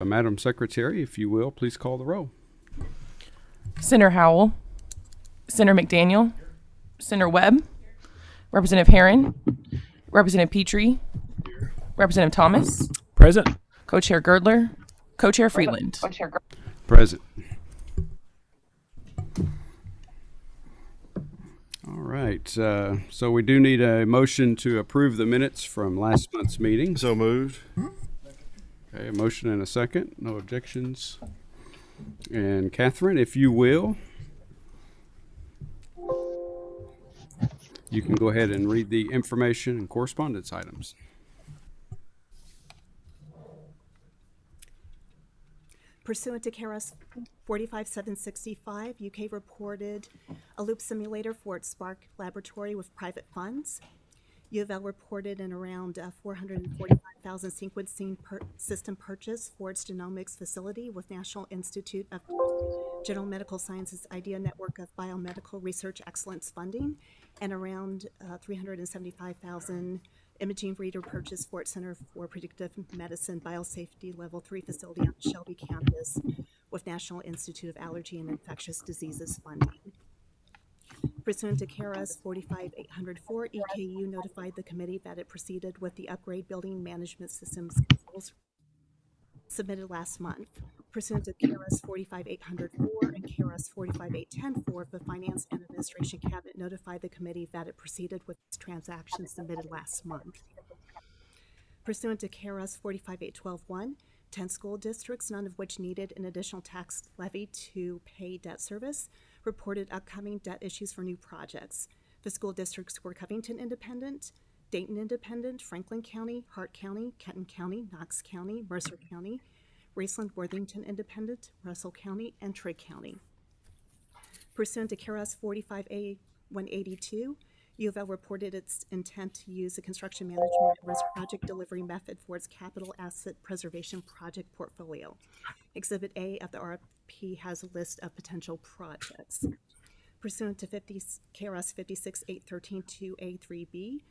Madam Secretary, if you will, please call the roll. Senator Howell, Senator McDaniel, Senator Webb, Representative Herron, Representative Petrie, Representative Thomas, Present. Co-Chair Girdler, Co-Chair Freeland. Present. All right, so we do need a motion to approve the minutes from last month's meeting. So moved. Okay, a motion and a second. No objections. And Catherine, if you will, you can go ahead and read the information and correspondence items. Pursuant to KRS 45765, UK reported a loop simulator for its Spark laboratory with private funds. U of L reported an around 445,000 sequencing system purchase for its genomics facility with National Institute of General Medical Sciences Idea Network of Biomedical Research Excellence funding, and around 375,000 imaging reader purchase for its Center for Predictive Medicine Biosafety Level 3 facility on the Shelby campus with National Institute of Allergy and Infectious Diseases funding. Pursuant to KRS 45804, EKU notified the committee that it proceeded with the upgrade building management systems controls submitted last month. Pursuant to KRS 45804 and KRS 45810, the Finance and Administration Cabinet notified the committee that it proceeded with its transactions submitted last month. Pursuant to KRS 45812.1, 10 school districts, none of which needed an additional tax levy to pay debt service, reported upcoming debt issues for new projects. The school districts were Covington Independent, Dayton Independent, Franklin County, Hart County, Kenton County, Knox County, Mercer County, Raceland Worthington Independent, Russell County, and Trigg County. Pursuant to KRS 45A182, U of L reported its intent to use a construction management risk project delivery method for its capital asset preservation project portfolio. Exhibit A of the RFP has a list of potential projects. Pursuant to KRS 56813-2A3B,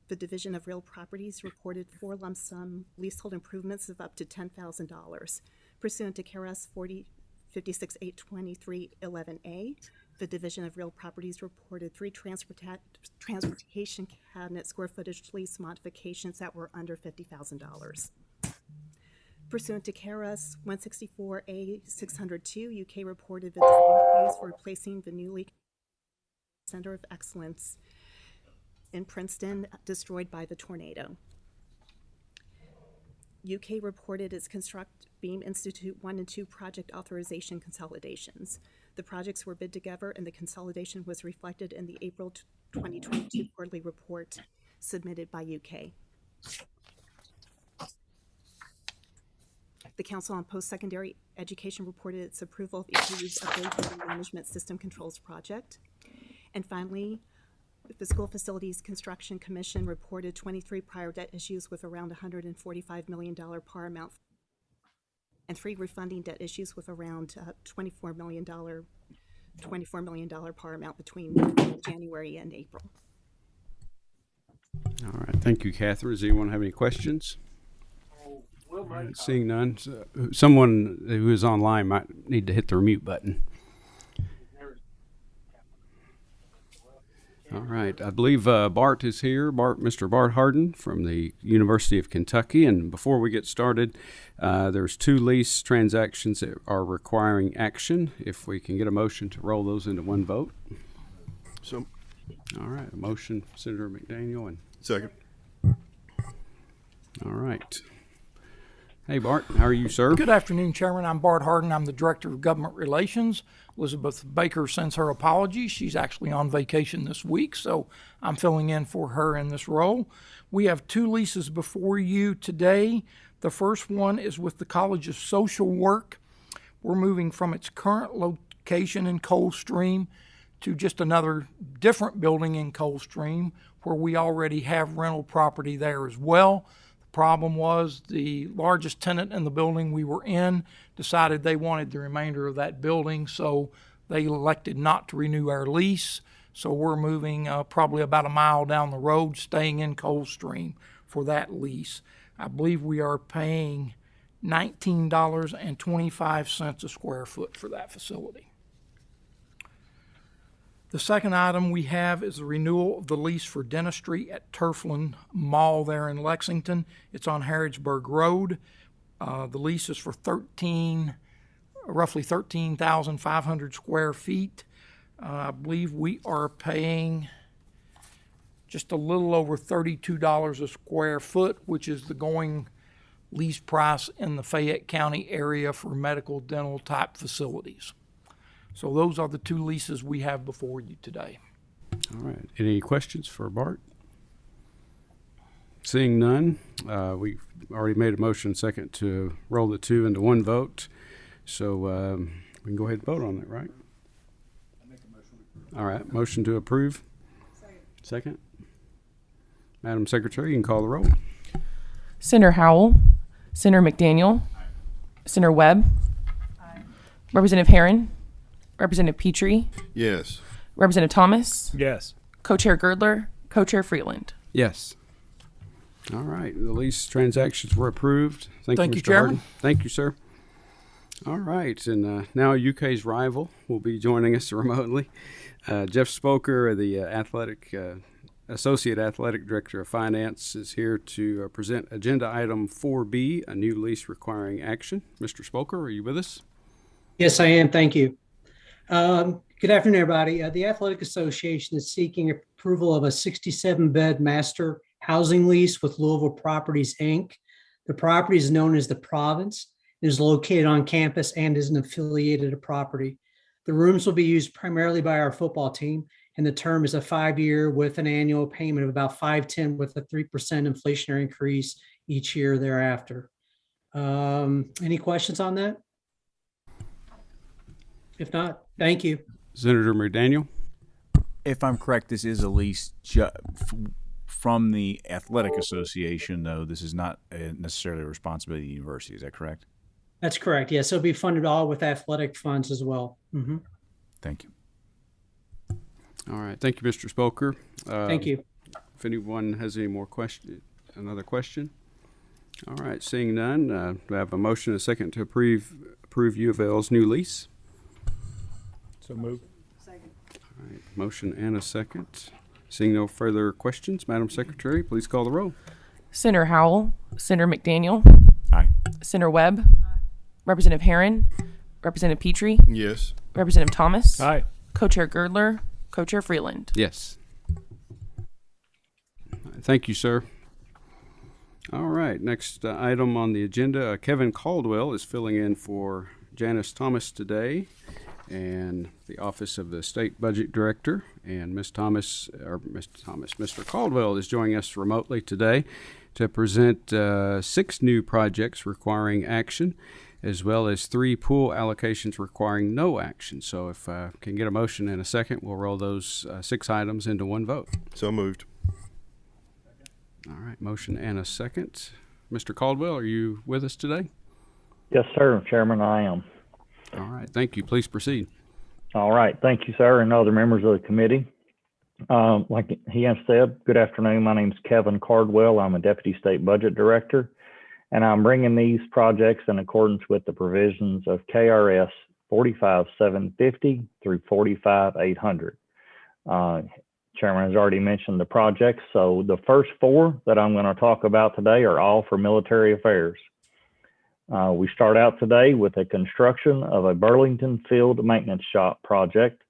the Division of Real Properties reported 4 lump sum leasehold improvements of up to $10,000. Pursuant to KRS 56823-11A, the Division of Real Properties reported 3 transportation cabinet square footage lease modifications that were under $50,000. Pursuant to KRS 164A602, UK reported the design phase for replacing the newly Center of Excellence in Princeton destroyed by the tornado. UK reported its Construct Beam Institute 1 and 2 project authorization consolidations. The projects were bid together and the consolidation was reflected in the April 2022 quarterly report submitted by UK. The Council on Post-Secondary Education reported its approval of EKU's upgrade building management system controls project. And finally, the School Facilities Construction Commission reported 23 prior debt issues with around $145 million par amount and 3 refunding debt issues with around $24 million par amount between January and April. All right, thank you, Catherine. Does anyone have any questions? All right, seeing none, so someone who is online might need to hit their mute button. All right, I believe Bart is here, Mr. Bart Harden from the University of Kentucky. And before we get started, there's 2 lease transactions that are requiring action. If we can get a motion to roll those into one vote. So, All right, a motion, Senator McDaniel. And second. all right. Hey, Bart, how are you, sir? Good afternoon, Chairman. I'm Bart Harden. I'm the Director of Government Relations. Elizabeth Baker sends her apologies. She's actually on vacation this week, so I'm filling in for her in this role. We have 2 leases before you today. The first one is with the College of Social Work. We're moving from its current location in Coldstream to just another different building in Coldstream where we already have rental property there as well. Problem was the largest tenant in the building we were in decided they wanted the remainder of that building, so they elected not to renew our lease. So we're moving probably about a mile down the road, staying in Coldstream for that lease. I believe we are paying $19.25 a square foot for that facility. The second item we have is the renewal of the lease for Dentistry at Turfland Mall there in Lexington. It's on Harrodsburg Road. The lease is for roughly 13,500 square feet. I believe we are paying just a little over $32 a square foot, which is the going lease price in the Fayette County area for medical dental type facilities. So those are the two leases we have before you today. All right. Any questions for Bart? Seeing none, we've already made a motion second to roll the two into one vote. So we can go ahead and vote on that, right? All right. Motion to approve. Second. Madam Secretary, you can call the roll. Senator Howell, Senator McDaniel, Senator Webb, Representative Herron, Representative Petrie, Yes. Representative Thomas, Yes. Co-Chair Girdler, Co-Chair Freeland. Yes. All right. The lease transactions were approved. Thank you, Mr. Chairman. Harden. Thank you, sir. All right. And now UK's rival will be joining us remotely. Jeff Spoker, the Associate Athletic Director of Finance, is here to present Agenda Item 4B, a new lease requiring action. Mr. Spoker, are you with us? Yes, I am. Thank you. Good afternoon, everybody. The Athletic Association is seeking approval of a 67-bed master housing lease with Louisville Properties, Inc. The property is known as the Province. It is located on campus and is an affiliated property. The rooms will be used primarily by our football team, and the term is a 5-year with an annual payment of about $510 with a 3% inflationary increase each year thereafter. Any questions on that? If not, thank you. Senator McDaniel? If I'm correct, this is a lease from the Athletic Association, though this is not necessarily a responsibility of the university. Is that correct? That's correct. Yes, it'll be funded all with athletic funds as well. Mm-hmm. Thank you. All right. Thank you, Mr. Spoker. Thank you. If anyone has any more another question? All right. Seeing none, do I have a motion and a second to approve U of L's new lease? So moved. All right. Motion and a second. Seeing no further questions, Madam Secretary, please call the roll. Senator Howell, Senator McDaniel, Aye. Senator Webb, Representative Herron, Representative Petrie, Yes. Representative Thomas, Aye. Co-Chair Girdler, Co-Chair Freeland. Yes. Thank you, sir. All right. Next item on the agenda, Kevin Caldwell is filling in for Janice Thomas today, and the Office of the State Budget Director. And Mr. Caldwell is joining us remotely today to present 6 new projects requiring action, as well as 3 pool allocations requiring no action. So if I can get a motion in a second, we'll roll those 6 items into one vote. So moved. All right, motion and a second. Mr. Caldwell, are you with us today? Yes, sir, Chairman, I am. All right, thank you. Please proceed. All right. Thank you, sir, and other members of the committee. Like he has said, good afternoon. My name is Kevin Caldwell. I'm a Deputy State Budget Director, and I'm bringing these projects in accordance with the provisions of KRS 45750 through 45800. Chairman has already mentioned the projects, so the first 4 that I'm going to talk about today are all for military affairs. We start out today with the construction of a Burlington Field Maintenance Shop project.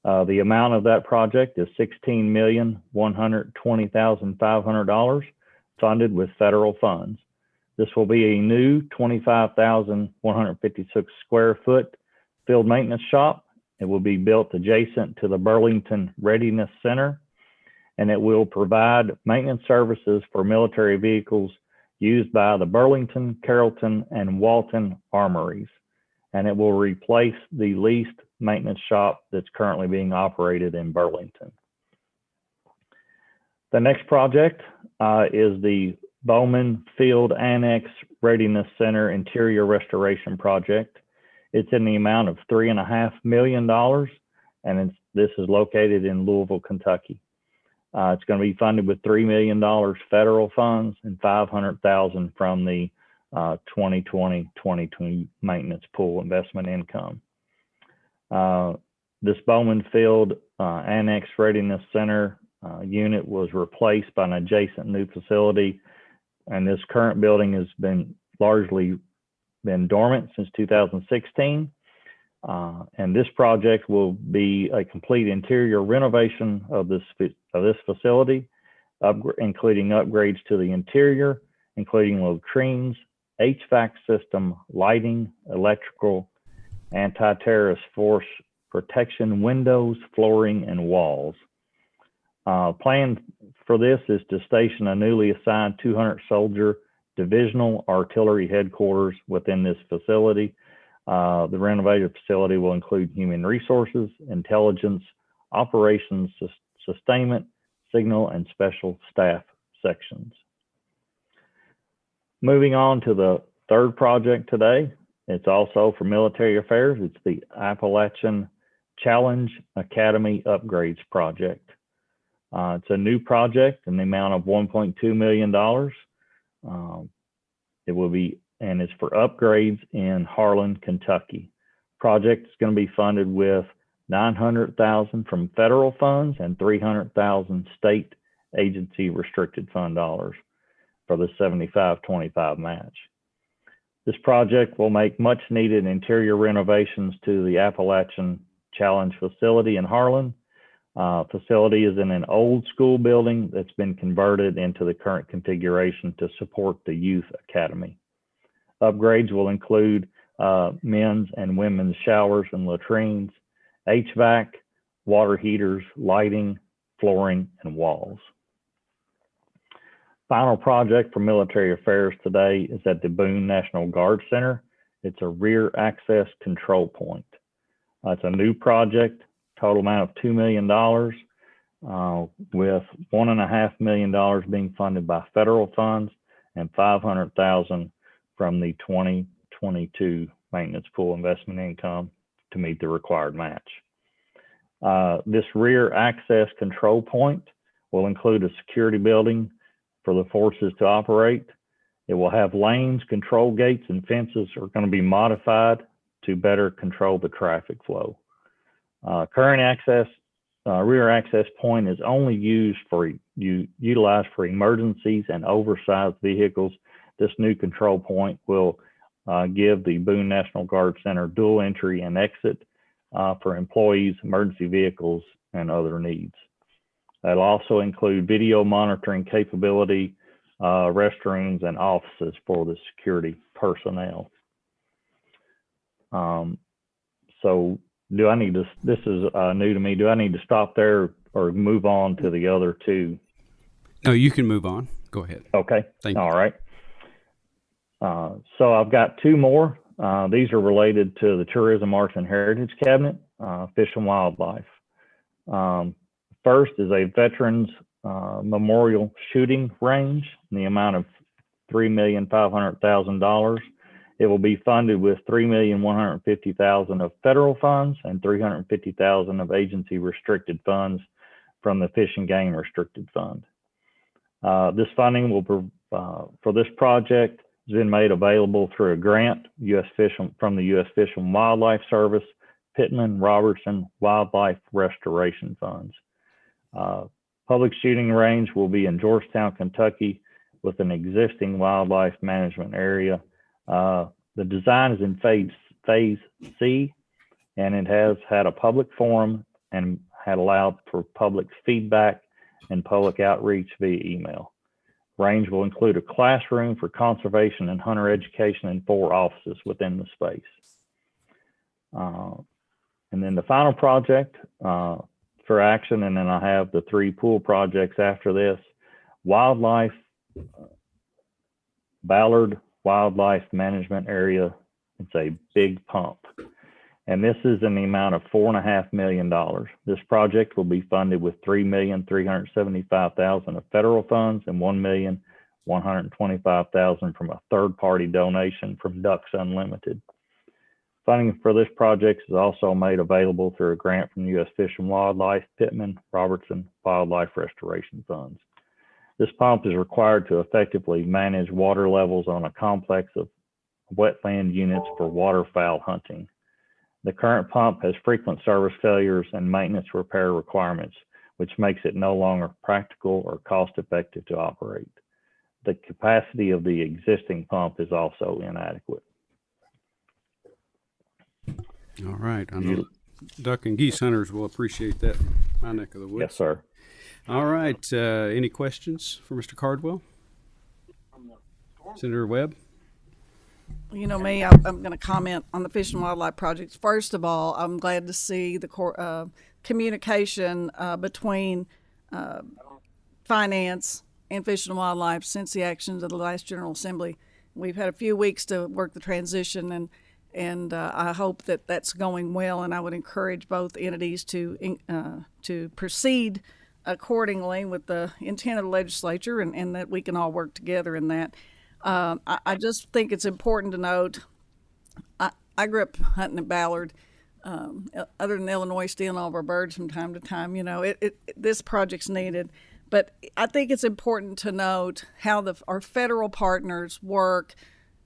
The amount of that project is $16,120,500, funded with federal funds. This will be a new 25,156 square foot field maintenance shop. It will be built adjacent to the Burlington Readiness Center, and it will provide maintenance services for military vehicles used by the Burlington, Carrollton, and Walton armories, and it will replace the leased maintenance shop that's currently being operated in Burlington. The next project is the Bowman Field Annex Readiness Center Interior Restoration Project. It's in the amount of $3.5 million, and this is located in Louisville, Kentucky. It's going to be funded with $3 million federal funds and $500,000 from the 2020-2022 maintenance pool investment income. This Bowman Field Annex Readiness Center unit was replaced by an adjacent new facility, and this current building has been largely dormant since 2016. And this project will be a complete interior renovation of this facility, including upgrades to the interior, including latrines, HVAC system, lighting, electrical, anti-terrorist force protection, windows, flooring, and walls. Plan for this is to station a newly assigned 200-soldier divisional artillery headquarters within this facility. The renovated facility will include human resources, intelligence, operations, sustainment, signal, and special staff sections. Moving on to the third project today. It's also for military affairs. It's the Appalachian Challenge Academy Upgrades Project. It's a new project in the amount of $1.2 million. It will be, and it's for upgrades in Harlan, Kentucky. Project is going to be funded with $900,000 from federal funds and $300,000 state agency restricted fund dollars for the 75-25 match. This project will make much needed interior renovations to the Appalachian Challenge facility in Harlan. Facility is in an old school building that's been converted into the current configuration to support the youth academy. Upgrades will include men's and women's showers and latrines, HVAC, water heaters, lighting, flooring, and walls. Final project for military affairs today is at the Boone National Guard Center. It's a rear access control point. It's a new project, total amount of $2 million, with $1.5 million being funded by federal funds and $500,000 from the 2022 maintenance pool investment income to meet the required match. This rear access control point will include a security building for the forces to operate. It will have lanes, control gates, and fences are going to be modified to better control the traffic flow. Current access, rear access point is only utilized for emergencies and oversized vehicles. This new control point will give the Boone National Guard Center dual entry and exit for employees, emergency vehicles, and other needs. It'll also include video monitoring capability, restrooms, and offices for the security personnel. So do I need to, this is new to me, do I need to stop there or move on to the other two? No, you can move on. Go ahead. Okay. Thank you. All right. So I've got two more. These are related to the Tourism, Arts, and Heritage Cabinet, Fish and Wildlife. First is a Veterans Memorial Shooting Range in the amount of $3,500,000. It will be funded with $3,150,000 of federal funds and $350,000 of agency restricted funds from the Fish and Game Restricted Fund. This funding will for this project has been made available through a grant from the U.S. Fish and Wildlife Service, Pittman Robertson Wildlife Restoration Funds. Public shooting range will be in Georgetown, Kentucky, with an existing wildlife management area. The design is in phase C, and it has had a public forum and had allowed for public feedback and public outreach via email. Range will include a classroom for conservation and hunter education and 4 offices within the space. And then the final project for action, and then I have the 3 pool projects after this. Wildlife, Ballard Wildlife Management Area. It's a big pump. And this is in the amount of $4.5 million. This project will be funded with $3,375,000 of federal funds and $1,125,000 from a third-party donation from Ducks Unlimited. Funding for this project is also made available through a grant from U.S. Fish and Wildlife, Pittman Robertson Wildlife Restoration Funds. This pump is required to effectively manage water levels on a complex of wetland units for waterfowl hunting. The current pump has frequent service failures and maintenance repair requirements, which makes it no longer practical or cost-effective to operate. The capacity of the existing pump is also inadequate. All right. I know duck and geese hunters will appreciate that in my neck of the woods. Yes, sir. All right. Any questions for Mr. Cardwell? Senator Webb? You know me, I'm going to comment on the Fish and Wildlife projects. First of all, I'm glad to see the communication between finance and Fish and Wildlife since the actions of the last General Assembly. We've had a few weeks to work the transition, and I hope that that's going well. And I would encourage both entities to proceed accordingly with the intent of the legislature, and that we can all work together in that. I just think it's important to note, I grew up hunting in Ballard, other than Illinois stealing all of our birds from time to time. You know, this project's needed. But I think it's important to note how our federal partners work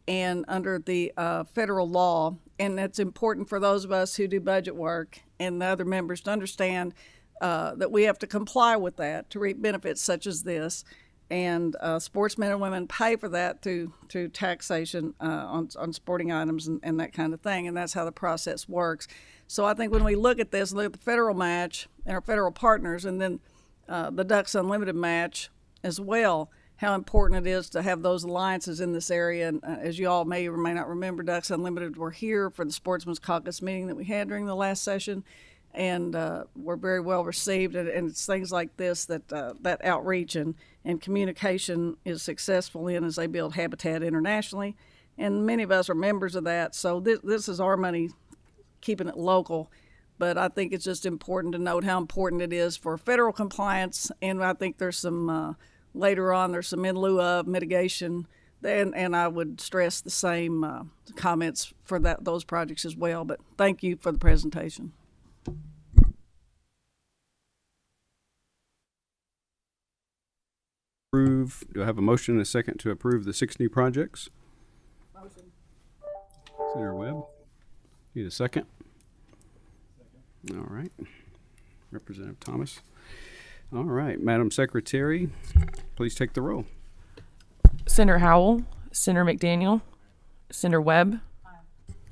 and under the federal law. And that's important for those of us who do budget work and the other members to understand that we have to comply with that to reap benefits such as this. And sportsmen and women pay for that through taxation on sporting items and that kind of thing. And that's how the process works. So I think when we look at this, look at the federal match and our federal partners, and then the Ducks Unlimited match as well, how important it is to have those alliances in this area. And as you all may or may not remember, Ducks Unlimited were here for the Sportsman's Caucus meeting that we had during the last session, and were very well received. And it's things like this that outreach and communication is successful in as they build habitat internationally. And many of us are members of that. So this is our money, keeping it local. But I think it's just important to note how important it is for federal compliance. And I think there's some, later on, there's some in lieu of mitigation. And I would stress the same comments for those projects as well. But thank you for the presentation. Do I have a motion and a second to approve the 6 new projects? Motion. Senator Webb, need a second? All right. Representative Thomas. All right. Madam Secretary, please take the roll. Senator Howell, Senator McDaniel, Senator Webb,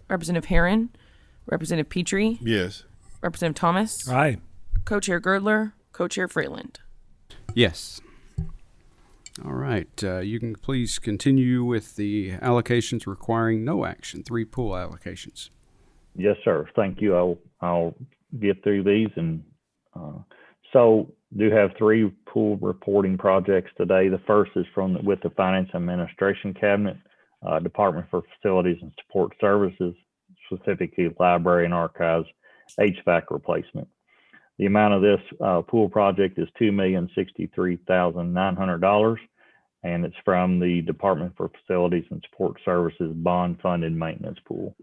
Representative Herron, Representative Petrie, Yes. Representative Thomas, Aye. Co-Chair Girdler, Co-Chair Freeland. Yes. All right. You can please continue with the allocations requiring no action, 3 pool allocations. Yes, sir. Thank you. I'll get through these. And so do have 3 pool reporting projects today. The first is with the Finance Administration Cabinet, Department for Facilities and Support Services, specifically Library and Archives, HVAC replacement. The amount of this pool project is $2,063,900, and it's from the Department for Facilities and Support Services bond-funded maintenance pool.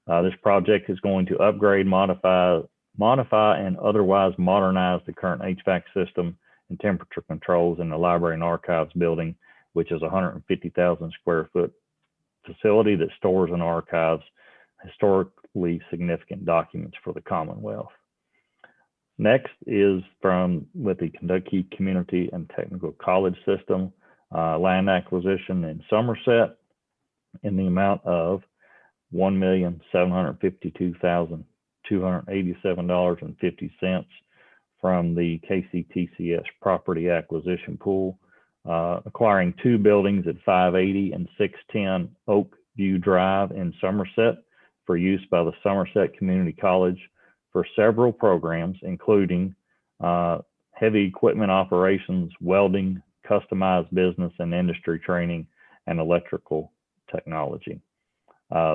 This project is going to upgrade, modify, and otherwise modernize the current HVAC system and temperature controls in the Library and Archives building, which is a 150,000 square foot facility that stores and archives historically significant documents for the Commonwealth. Next is with the Kentucky Community and Technical College System land acquisition in Somerset in the amount of $1,752,287.50 from the KCTCS property acquisition pool, acquiring 2 buildings at 580 and 610 Oak View Drive in Somerset for use by the Somerset Community College for several programs, including heavy equipment operations, welding, customized business and industry training, and electrical technology.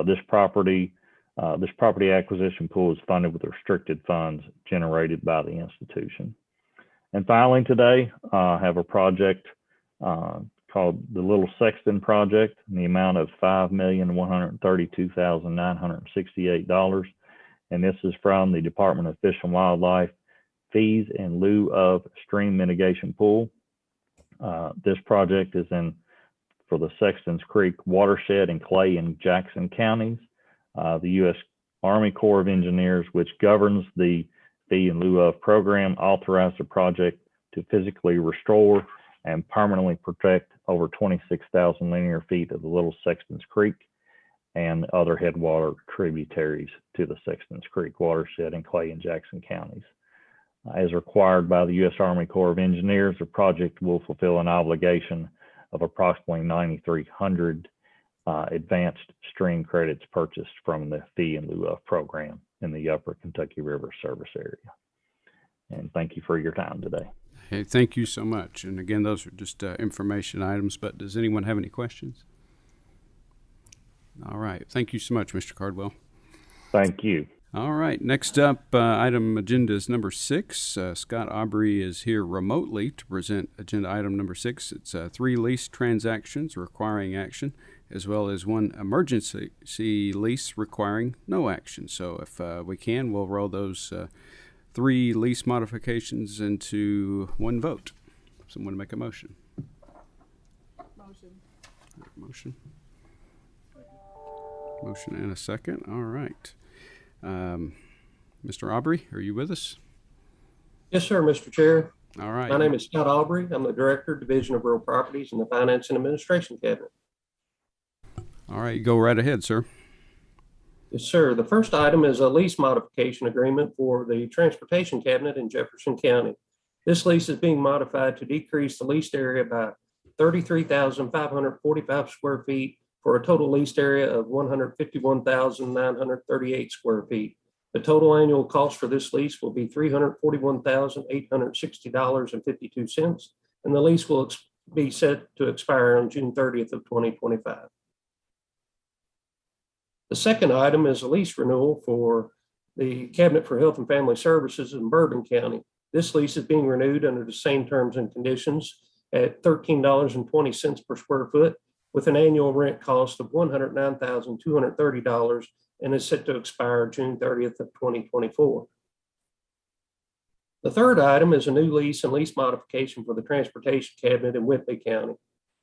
This property acquisition pool is funded with restricted funds generated by the institution. And finally today, I have a project called the Little Sexton Project in the amount of $5,132,968. And this is from the Department of Fish and Wildlife fees in lieu of stream mitigation pool. This project is for the Sexton's Creek watershed in Clay and Jackson counties. The U.S. Army Corps of Engineers, which governs the fee in lieu of program, authorized the project to physically restore and permanently protect over 26,000 linear feet of the Little Sexton's Creek and other headwater tributaries to the Sexton's Creek watershed in Clay and Jackson counties. As required by the U.S. Army Corps of Engineers, the project will fulfill an obligation of approximately 9,300 advanced stream credits purchased from the fee in lieu of program in the Upper Kentucky River service area. And thank you for your time today. Hey, thank you so much. And again, those are just information items, but does anyone have any questions? All right. Thank you so much, Mr. Cardwell. Thank you. All right. Next up, item agenda is number 6. Scott Aubrey is here remotely to present agenda item number 6. It's 3 lease transactions requiring action, as well as 1 emergency lease requiring no action. So if we can, we'll roll those 3 lease modifications into 1 vote. Someone make a motion. Motion. Motion and a second. All right. Mr. Aubrey, are you with us? Yes, sir, Mr. Chair. All right. My name is Scott Aubrey. I'm the Director, Division of Real Properties in the Finance and Administration Cabinet. All right, go right ahead, sir. Yes, sir. The first item is a lease modification agreement for the Transportation Cabinet in Jefferson County. This lease is being modified to decrease the leased area by 33,545 square feet for a total leased area of 151,938 square feet. The total annual cost for this lease will be $341,860.52, and the lease will be set to expire on June 30th of 2025. The second item is a lease renewal for the Cabinet for Health and Family Services in Bourbon County. This lease is being renewed under the same terms and conditions at $13.20 per square foot, with an annual rent cost of $109,230, and is set to expire June 30th of 2024. The third item is a new lease and lease modification for the Transportation Cabinet in Whitby County.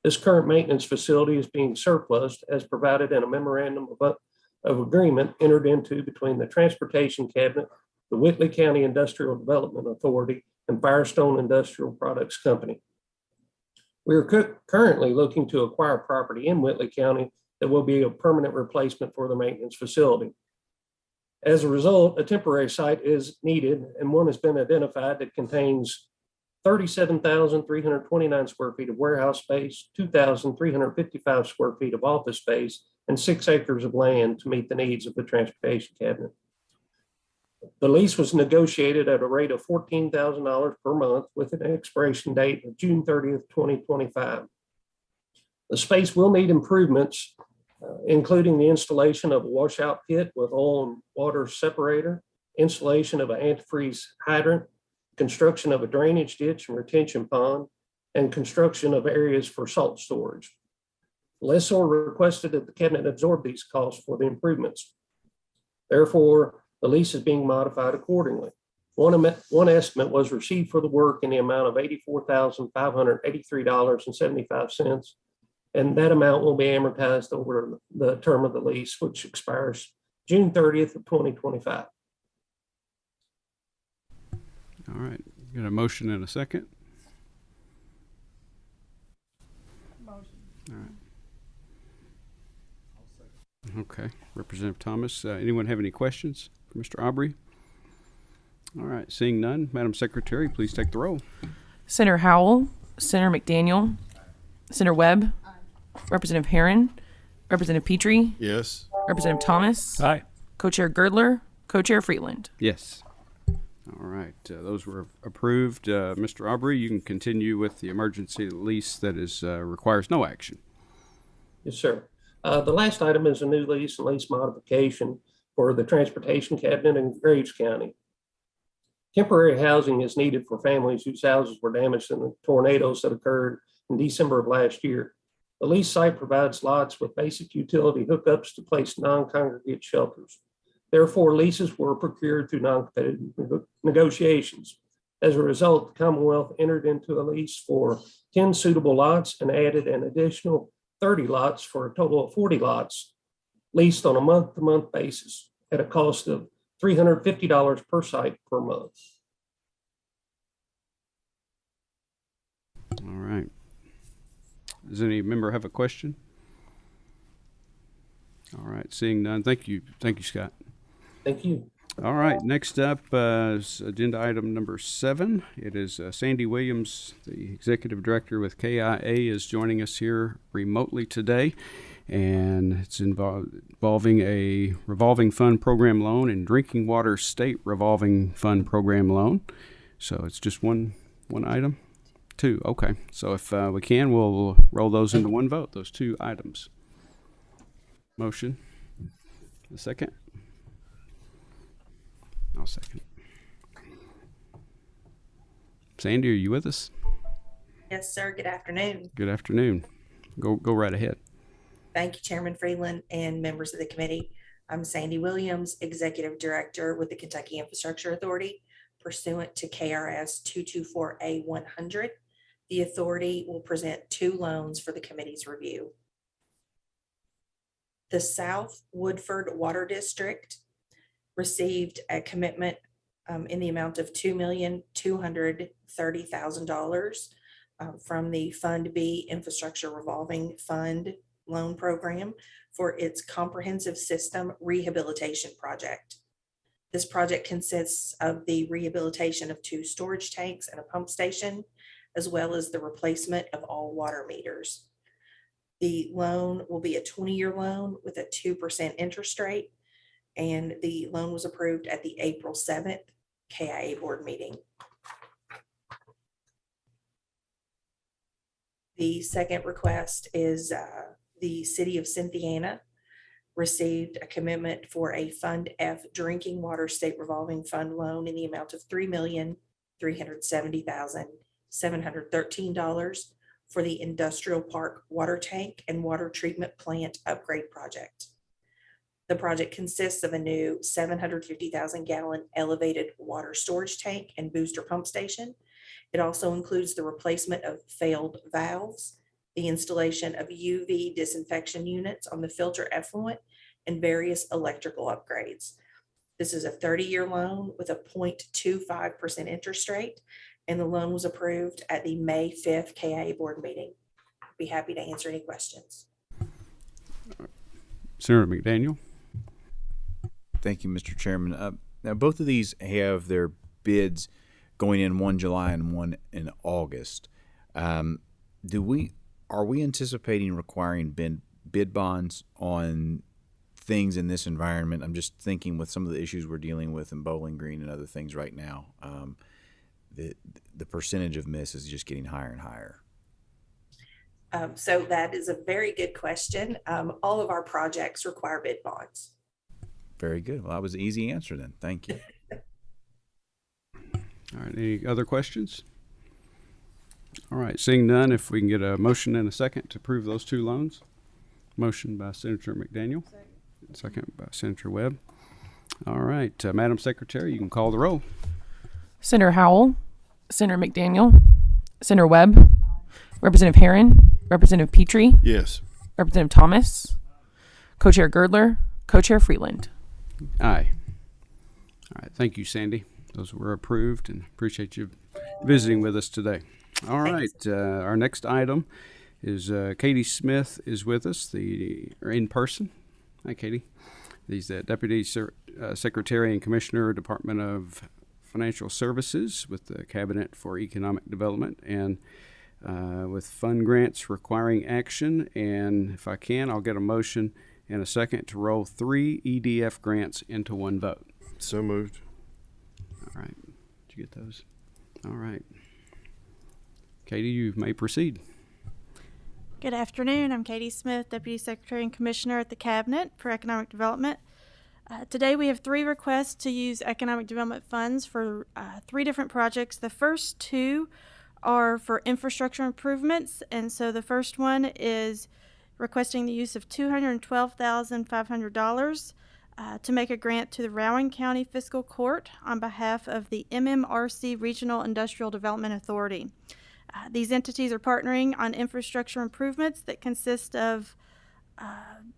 This current maintenance facility is being surplused as provided in a memorandum of agreement entered into between the Transportation Cabinet, the Whitley County Industrial Development Authority, and Firestone Industrial Products Company. We are currently looking to acquire property in Whitley County that will be a permanent replacement for the maintenance facility. As a result, a temporary site is needed, and one has been identified that contains 37,329 square feet of warehouse space, 2,355 square feet of office space, and 6 acres of land to meet the needs of the Transportation Cabinet. The lease was negotiated at a rate of $14,000 per month with an expiration date of June 30th, 2025. The space will need improvements, including the installation of a washout pit with oil and water separator, installation of an antifreeze hydrant, construction of a drainage ditch and retention pond, and construction of areas for salt storage. Lessor requested that the cabinet absorb these costs for the improvements. Therefore, the lease is being modified accordingly. One estimate was received for the work in the amount of $84,583.75, and that amount will be amortized over the term of the lease, which expires June 30th of 2025. All right, got a motion and a second? Motion. All right. Okay, Representative Thomas, anyone have any questions for Mr. Aubrey? All right, seeing none, Madam Secretary, please take the roll. Senator Howell, Senator McDaniel, Senator Webb, Representative Herron, Representative Petrie, Yes. Representative Thomas, Aye. Co-Chair Girdler, Co-Chair Freeland. Yes. All right, those were approved. Mr. Aubrey, you can continue with the emergency lease that is requires no action. Yes, sir. The last item is a new lease and lease modification for the Transportation Cabinet in Graves County. Temporary housing is needed for families whose houses were damaged in the tornadoes that occurred in December of last year. The lease site provides lots with basic utility hookups to place non-congregate shelters. Therefore, leases were procured through non-competitive negotiations. As a result, the Commonwealth entered into a lease for 10 suitable lots and added an additional 30 lots for a total of 40 lots leased on a month-to-month basis at a cost of $350 per site per month. All right. Does any member have a question? All right, seeing none. Thank you, Scott. Thank you. All right, next up is agenda item number 7. It is Sandy Williams, the Executive Director with KIA, is joining us here remotely today. And it's involving a revolving fund program loan and drinking water state revolving fund program loan. So it's just one item? 2, okay. So if we can, we'll roll those into one vote, those 2 items. Motion. A second? I'll second. Sandy, are you with us? Yes, sir. Good afternoon. Good afternoon. Go right ahead. Thank you, Chairman Freeland and members of the committee. I'm Sandy Williams, Executive Director with the Kentucky Infrastructure Authority. Pursuant to KRS 224A100, the authority will present 2 loans for the committee's review. The South Woodford Water District received a commitment in the amount of $2,230,000 from the Fund B Infrastructure Revolving Fund Loan Program for its comprehensive system rehabilitation project. This project consists of the rehabilitation of 2 storage tanks and a pump station, as well as the replacement of all water meters. The loan will be a 20-year loan with a 2% interest rate, and the loan was approved at the April 7th KIA board meeting. The second request is the City of Cynthiana received a commitment for a Fund F drinking water state revolving fund loan in the amount of $3,370,713 for the Industrial Park water tank and water treatment plant upgrade project. The project consists of a new 750,000 gallon elevated water storage tank and booster pump station. It also includes the replacement of failed valves, the installation of UV disinfection units on the filter effluent, and various electrical upgrades. This is a 30-year loan with a 0.25% interest rate, and the loan was approved at the May 5th KIA board meeting. I'd be happy to answer any questions. Senator McDaniel. Thank you, Mr. Chairman. Now, both of these have their bids going in one July and one in August. Are we anticipating requiring bid bonds on things in this environment? I'm just thinking with some of the issues we're dealing with in Bowling Green and other things right now. The percentage of miss is just getting higher and higher. So that is a very good question. All of our projects require bid bonds. Very good. Well, that was an easy answer then. Thank you. All right, any other questions? All right, seeing none, if we can get a motion and a second to approve those 2 loans. Motion by Senator McDaniel. Second by Senator Webb. All right, Madam Secretary, you can call the roll. Senator Howell, Senator McDaniel, Senator Webb, Representative Herron, Representative Petrie, Yes. Representative Thomas, Co-Chair Girdler, Co-Chair Freeland. Aye. All right, thank you, Sandy. Those were approved, and appreciate you visiting with us today. All right, our next item is Katie Smith is with us, in person. Hi, Katie. He's the Deputy Secretary and Commissioner, Department of Financial Services with the Cabinet for Economic Development, and with fund grants requiring action. And if I can, I'll get a motion and a second to roll 3 EDF grants into one vote. So moved. All right. Did you get those? All right. Katie, you may proceed. Good afternoon. I'm Katie Smith, Deputy Secretary and Commissioner at the Cabinet for Economic Development. Today we have 3 requests to use economic development funds for 3 different projects. The first 2 are for infrastructure improvements, and so the first one is requesting the use of $212,500 to make a grant to the Rowan County Fiscal Court on behalf of the MMRC Regional Industrial Development Authority. These entities are partnering on infrastructure improvements that consist of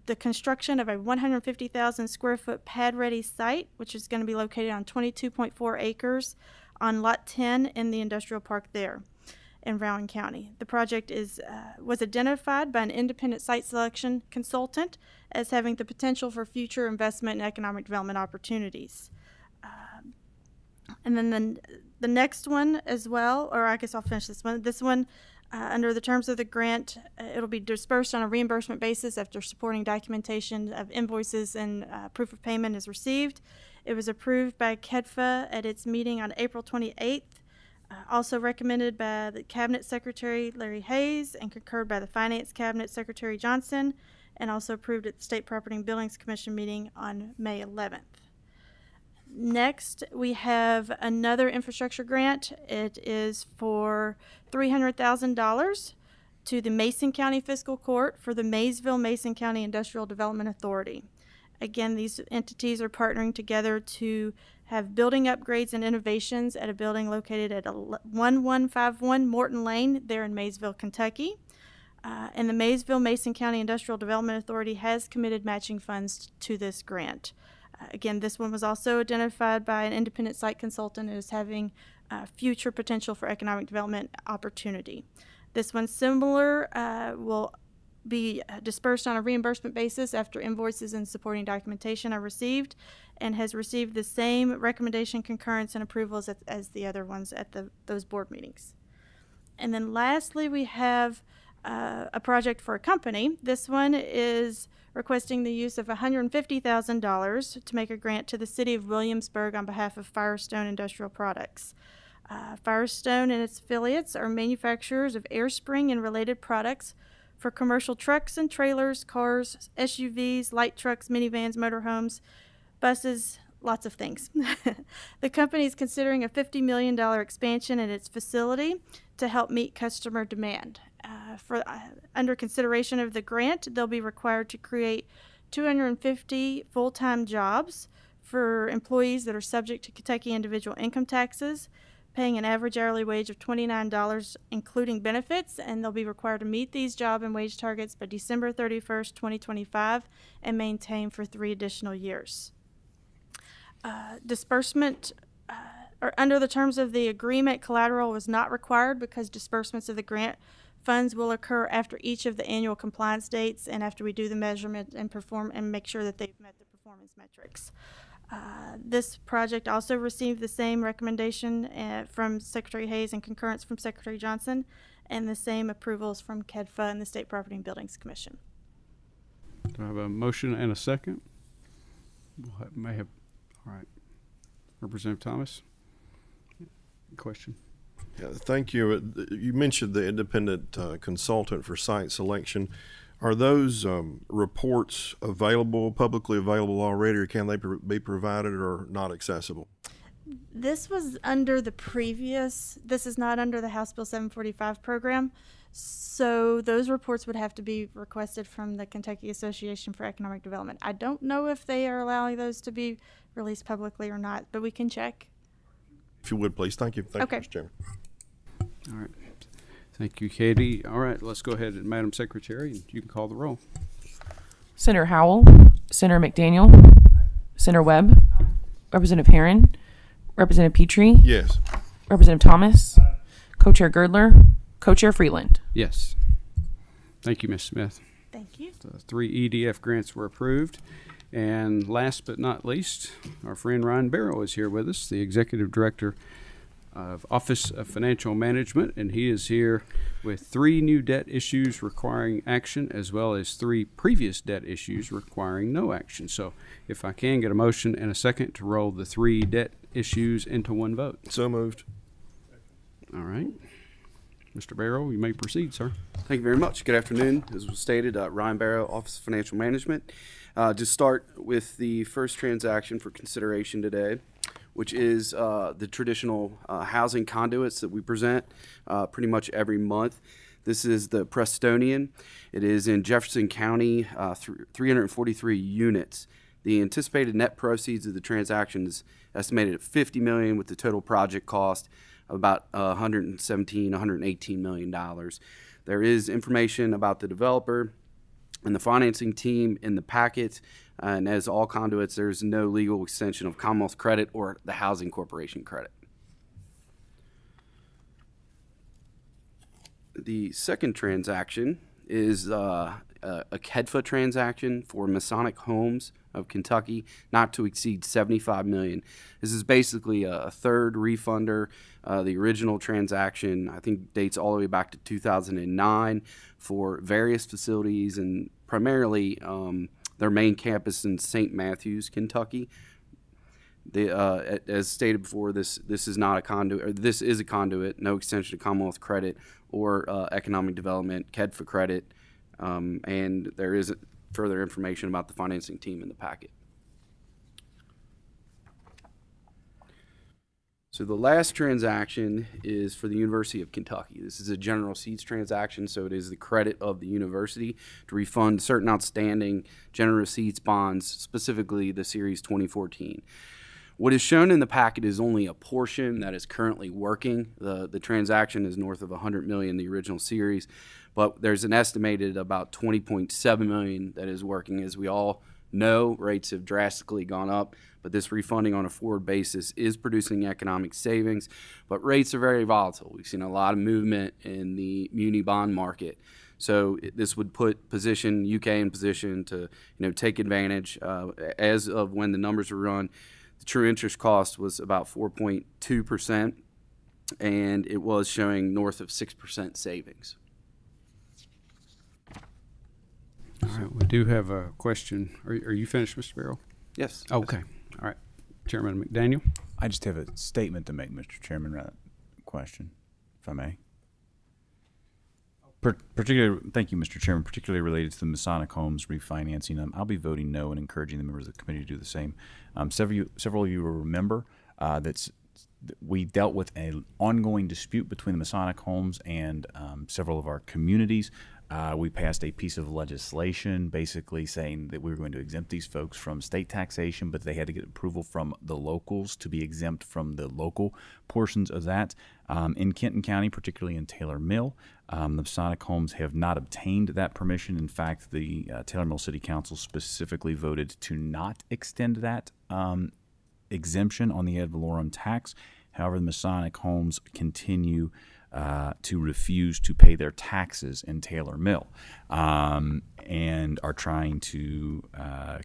the construction of a 150,000 square foot pad-ready site, which is going to be located on 22.4 acres on Lot 10 in the industrial park there in Rowan County. The project was identified by an independent site selection consultant as having the potential for future investment and economic development opportunities. And then the next one as well, or I guess I'll finish this one. This one, under the terms of the grant, it'll be dispersed on a reimbursement basis after supporting documentation of invoices and proof of payment is received. It was approved by Kedfa at its meeting on April 28th. Also recommended by the Cabinet Secretary Larry Hayes and concurred by the Finance Cabinet Secretary Johnson, and also approved at the State Property and Buildings Commission meeting on May 11th. Next, we have another infrastructure grant. It is for $300,000 to the Mason County Fiscal Court for the Maysville-Mason County Industrial Development Authority. Again, these entities are partnering together to have building upgrades and innovations at a building located at 1151 Morton Lane there in Maysville, Kentucky. And the Maysville-Mason County Industrial Development Authority has committed matching funds to this grant. Again, this one was also identified by an independent site consultant as having future potential for economic development opportunity. This one, similar, will be dispersed on a reimbursement basis after invoices and supporting documentation are received, and has received the same recommendation, concurrence, and approvals as the other ones at those board meetings. And then lastly, we have a project for a company. This one is requesting the use of $150,000 to make a grant to the city of Williamsburg on behalf of Firestone Industrial Products. Firestone and its affiliates are manufacturers of air spring and related products for commercial trucks and trailers, cars, SUVs, light trucks, minivans, motorhomes, buses, lots of things. The company is considering a $50 million expansion in its facility to help meet customer demand. Under consideration of the grant, they'll be required to create 250 full-time jobs for employees that are subject to Kentucky individual income taxes, paying an average hourly wage of $29, including benefits, and they'll be required to meet these job and wage targets by December 31st, 2025, and maintain for 3 additional years. Disbursement, or under the terms of the agreement, collateral was not required because disbursements of the grant funds will occur after each of the annual compliance dates and after we do the measurement and perform and make sure that they've met the performance metrics. This project also received the same recommendation from Secretary Hayes and concurrence from Secretary Johnson, and the same approvals from Kedfa and the State Property and Buildings Commission. Do I have a motion and a second? All right. Representative Thomas? Question? Yeah, thank you. You mentioned the independent consultant for site selection. Are those reports publicly available already, or can they be provided or not accessible? This was under the previous, this is not under the House Bill 745 program, so those reports would have to be requested from the Kentucky Association for Economic Development. I don't know if they are allowing those to be released publicly or not, but we can check. If you would, please. Thank you. Thank Okay. you, Mr. Chairman. All right. Thank you, Katie. All right, let's go ahead, and Madam Secretary, and you can call the roll. Senator Howell, Senator McDaniel, Senator Webb, Representative Herron, Representative Petrie, Yes. Representative Thomas, Co-Chair Girdler, Co-Chair Freeland. Yes. Thank you, Ms. Smith. Thank you. The 3 EDF grants were approved. And last but not least, our friend Ryan Barrow is here with us, the Executive Director of Office of Financial Management, and he is here with 3 new debt issues requiring action, as well as 3 previous debt issues requiring no action. So if I can get a motion and a second to roll the 3 debt issues into one vote. So moved. All right. Mr. Barrow, you may proceed, sir. Thank you very much. Good afternoon. As was stated, Ryan Barrow, Office of Financial Management. To start with the first transaction for consideration today, which is the traditional housing conduits that we present pretty much every month. This is the Prestonian. It is in Jefferson County, 343 units. The anticipated net proceeds of the transaction is estimated at $50 million, with the total project cost of about $118 million. There is information about the developer and the financing team in the packet, and as all conduits, there's no legal extension of Commonwealth credit or the Housing Corporation credit. The second transaction is a Kedfa transaction for Masonic Homes of Kentucky, not to exceed $75 million. This is basically a third refunder. The original transaction, I think, dates all the way back to 2009 for various facilities, and primarily their main campus in St. Matthews, Kentucky. As stated before, this is not a conduit, or this is a conduit, no extension to Commonwealth credit or economic development, Kedfa credit, and there is further information about the financing team in the packet. So the last transaction is for the University of Kentucky. This is a general receipts transaction, so it is the credit of the university to refund certain outstanding general receipts bonds, specifically the Series 2014. What is shown in the packet is only a portion that is currently working. The transaction is north of $100 million, the original series, but there's an estimated about $20.7 million that is working. As we all know, rates have drastically gone up, but this refunding on a forward basis is producing economic savings, but rates are very volatile. We've seen a lot of movement in the muni bond market. So this would put UK in position to take advantage. As of when the numbers were run, the true interest cost was about 4.2%, and it was showing north of 6% savings. All right, we do have a question. Are you finished, Mr. Barrow? Yes. Okay. All right. Chairman McDaniel? I just have a statement to make, Mr. Chairman, rather than a question, if I may. Thank you, Mr. Chairman, particularly related to the Masonic Homes refinancing. I'll be voting no and encouraging the members of the committee to do the same. Several of you will remember that we dealt with an ongoing dispute between the Masonic Homes and several of our communities. We passed a piece of legislation basically saying that we were going to exempt these folks from state taxation, but they had to get approval from the locals to be exempt from the local portions of that. In Kenton County, particularly in Taylor Mill, the Masonic Homes have not obtained that permission. In fact, the Taylor Mill City Council specifically voted to not extend that exemption on the ad valorem tax. However, the Masonic Homes continue to refuse to pay their taxes in Taylor Mill and are trying to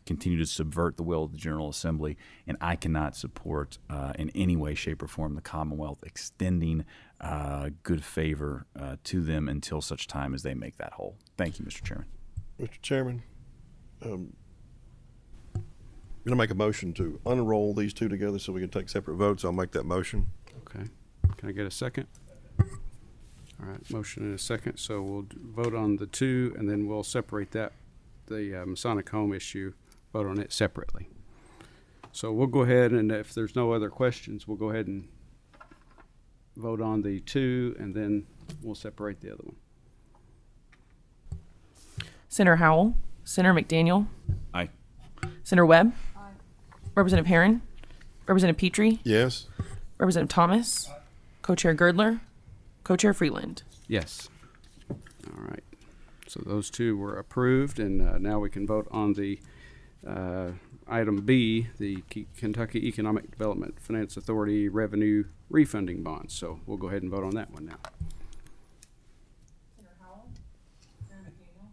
continue to subvert the will of the General Assembly. And I cannot support in any way, shape, or form the Commonwealth extending good favor to them until such time as they make that whole. Thank you, Mr. Chairman. Mr. Chairman, I'm going to make a motion to unroll these two together so we can take separate votes. I'll make that motion. Okay. Can I get a second? All right, motion and a second. So we'll vote on the two, and then we'll separate the Masonic home issue, vote on it separately. So we'll go ahead, and if there's no other questions, we'll go ahead and vote on the two, and then we'll separate the other one. Senator Howell, Senator McDaniel, Aye. Senator Webb, aye. Representative Herron, Representative Petrie, Yes. Representative Thomas, Co-Chair Girdler, Co-Chair Freeland. Yes. All right. So those two were approved, and now we can vote on the item B, the Kentucky Economic Development Finance Authority revenue refunding bonds. So we'll go ahead and vote on that one now. Senator Howell, Senator McDaniel.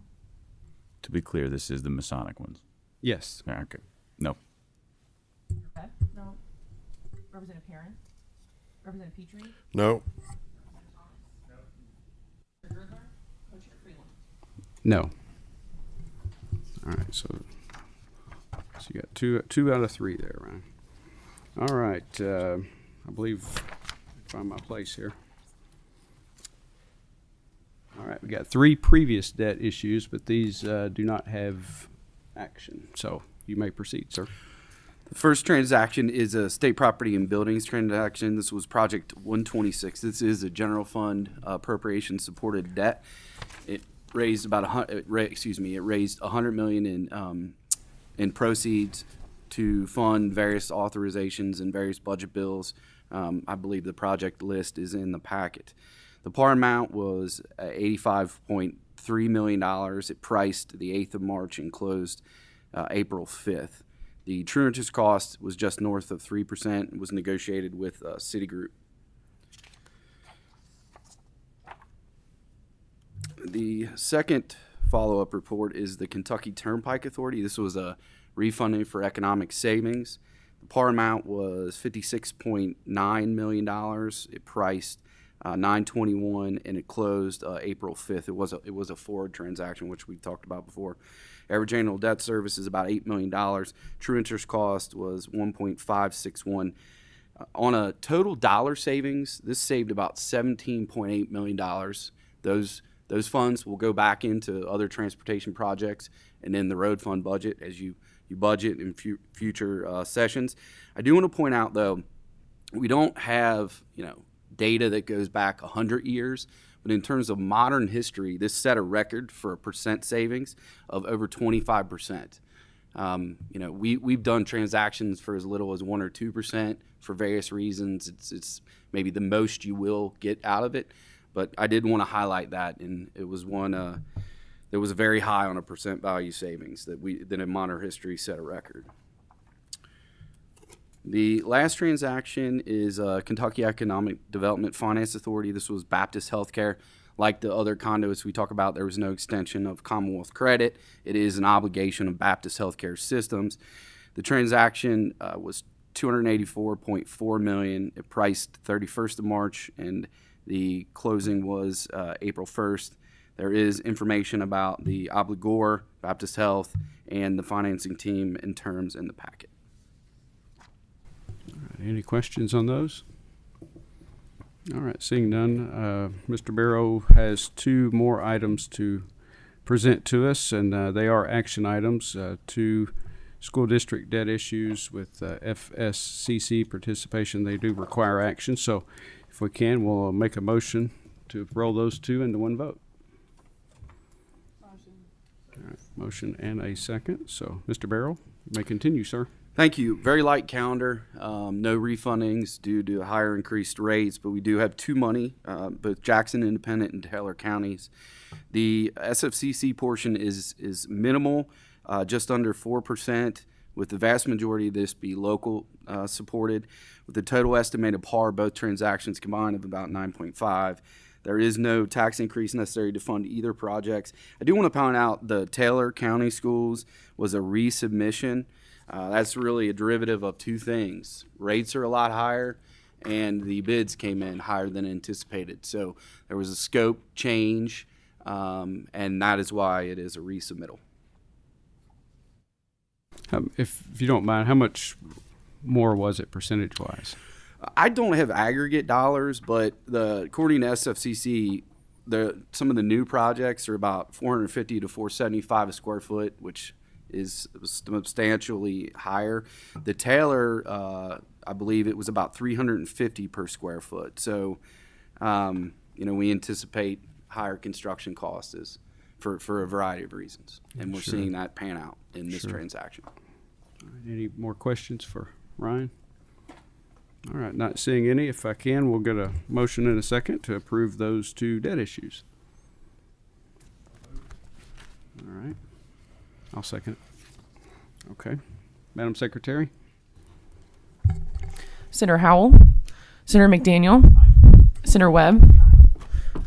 To be clear, this is the Masonic ones. Yes. Okay. No. No. Representative Herron, Representative Petrie, No. No. All right, so you got two out of three there, Ryan. All right, I believe I find my place here. All right, we got three previous debt issues, but these do not have action. So you may proceed, sir. The first transaction is a state property and buildings transaction. This was Project 126. This is a general fund appropriation supported debt. It raised about it raised $100 million in in proceeds to fund various authorizations and various budget bills. I believe the project list is in the packet. The par amount was $85.3 million. It priced the 8th of March and closed April 5th. The true interest cost was just north of 3% and was negotiated with Citigroup. The second follow-up report is the Kentucky Turnpike Authority. This was a refunding for economic savings. The par amount was $56.9 million. It priced $921 and it closed April 5th. It was a forward transaction, which we talked about before. Average annual debt service is about $8 million. True interest cost was $1.561. On a total dollar savings, this saved about $17.8 million. Those funds will go back into other transportation projects and in the road fund budget as you budget in future sessions. I do want to point out, though, we don't have data that goes back 100 years, but in terms of modern history, this set a record for a percent savings of over 25%. We've done transactions for as little as 1 or 2% for various reasons. It's maybe the most you will get out of it, but I did want to highlight that, and it was one that was very high on a percent value savings that in modern history set a record. The last transaction is Kentucky Economic Development Finance Authority. This was Baptist Healthcare. Like the other conduits we talk about, there was no extension of Commonwealth credit. It is an obligation of Baptist Healthcare Systems. The transaction was $284.4 million. It priced 31st of March, and the closing was April 1st. There is information about the obligor, Baptist Health, and the financing team in terms in the packet. All right, any questions on those? All right, seeing none, Mr. Barrow has 2 more items to present to us, and they are action items. 2 school district debt issues with FSCC participation. They do require action, so if we can, we'll make a motion to roll those 2 into one vote. All right, motion and a second. So, Mr. Barrow, you may continue, sir. Thank you. Very light calendar. No refundings due to higher increased rates, but we do have 2 money, both Jackson Independent and Taylor counties. The SFCC portion is minimal, just under 4%, with the vast majority of this be local supported, with the total estimated par both transactions combined of about 9.5. There is no tax increase necessary to fund either projects. I do want to point out the Taylor County Schools was a resubmission. That's really a derivative of 2 things. Rates are a lot higher, and the bids came in higher than anticipated. So there was a scope change, and that is why it is a resubmittal. If you don't mind, how much more was it percentage-wise? I don't have aggregate dollars, but according to SFCC, some of the new projects are about 450 to 475 a square foot, which is substantially higher. The Taylor, I believe it was about 350 per square foot. So, we anticipate higher construction costs for a variety of reasons, and we're seeing that pan out in this transaction. All right, any more questions for Ryan? All right, not seeing any. If I can, we'll get a motion in a second to approve those 2 debt issues. All right. I'll second it. Okay. Madam Secretary? Senator Howell, Senator McDaniel, Senator Webb,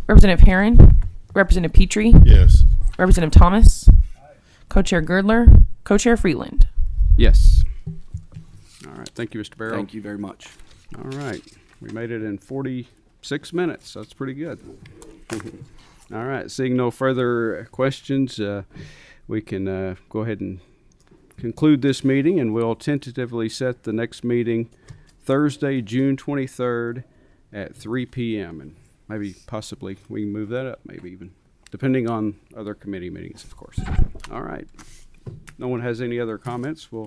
Representative Herron, Representative Petrie, Yes. Representative Thomas, Co-Chair Girdler, Co-Chair Freeland. Yes. All right. Thank you, Mr. Barrow. Thank you very much. All right. We made it in 46 minutes. That's pretty good. All right. Seeing no further questions, we can go ahead and conclude this meeting, and we'll tentatively set the next meeting Thursday, June 23rd at 3 p.m. And maybe possibly we can move that up, maybe even, depending on other committee meetings, of course. All right. No one has any other comments. We'll